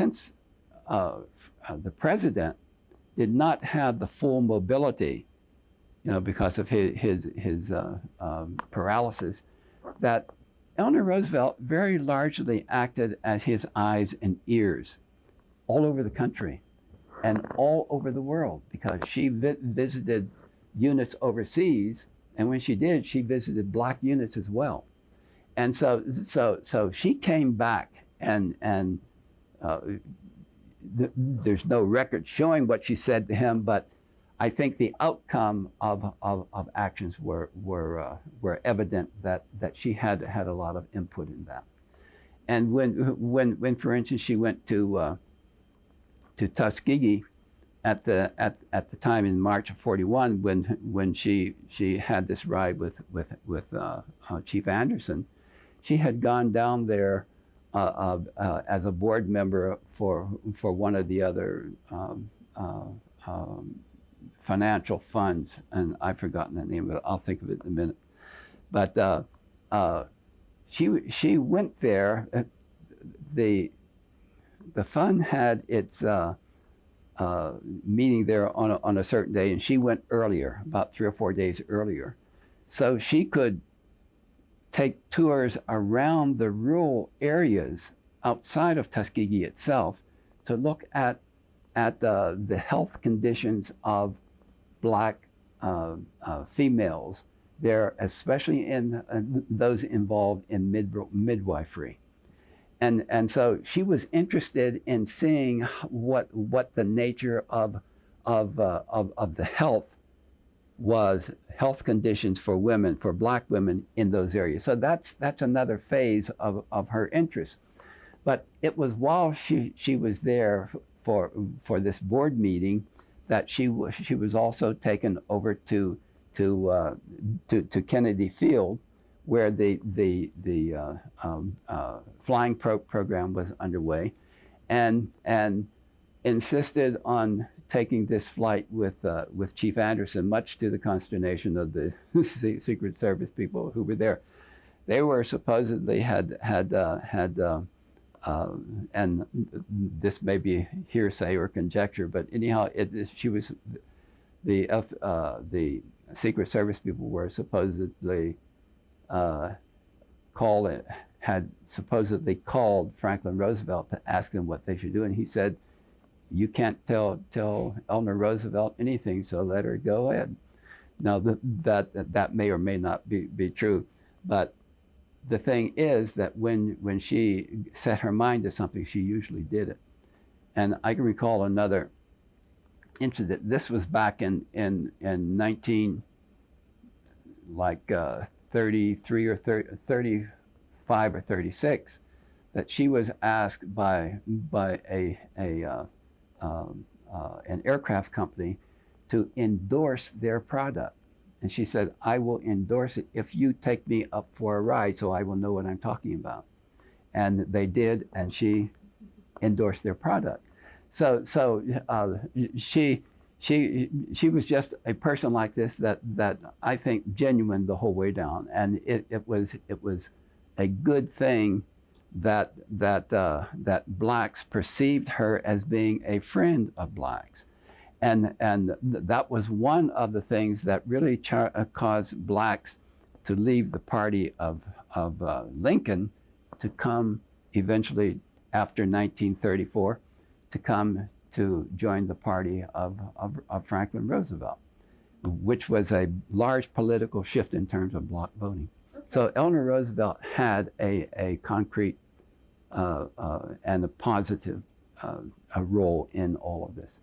since the president did not have the full mobility, because of his paralysis, that Eleanor Roosevelt very largely acted as his eyes and ears all over the country and all over the world, because she visited units overseas, and when she did, she visited black units as well. And so she came back, and there's no record showing what she said to him, but I think the outcome of actions were evident that she had a lot of input in that. And when for instance she went to Tuskegee at the time in March of '41, when she had this ride with Chief Anderson, she had gone down there as a board member for one of the other financial funds, and I've forgotten the name of it. I'll think of it in a minute. But she went there. The fund had its meeting there on a certain day, and she went earlier, about 3 or 4 days earlier, so she could take tours around the rural areas outside of Tuskegee itself to look at the health conditions of black females there, especially in those involved in midwifery. And so she was interested in seeing what the nature of the health conditions for women, for black women in those areas. So that's another phase of her interest. But it was while she was there for this board meeting that she was also taken over to Kennedy Field, where the flying program was underway, and insisted on taking this flight with Chief Anderson, much to the consternation of the Secret Service people who were there. They were supposedly had and this may be hearsay or conjecture, but anyhow, the Secret Service people were supposedly had supposedly called Franklin Roosevelt to ask him what they should do, and he said, "You can't tell Eleanor Roosevelt anything, so let her go ahead." Now that may or may not be true, but the thing is that when she set her mind to something, she usually did it. And I can recall another incident. This was back in 33 or 35 or 36, that she was asked by an aircraft company to endorse their product. And she said, "I will endorse it if you take me up for a ride so I will know what I'm talking about." And they did, and she endorsed their product. So she was just a person like this that I think genuine the whole way down. And it was a good thing that blacks perceived her as being a friend of blacks. And that was one of the things that really caused blacks to leave the party of Lincoln, to come eventually after 1934, to come to join the party of Franklin Roosevelt, which was a large political shift in terms of block voting. Okay. So Eleanor Roosevelt had a concrete and a positive a role in all of this.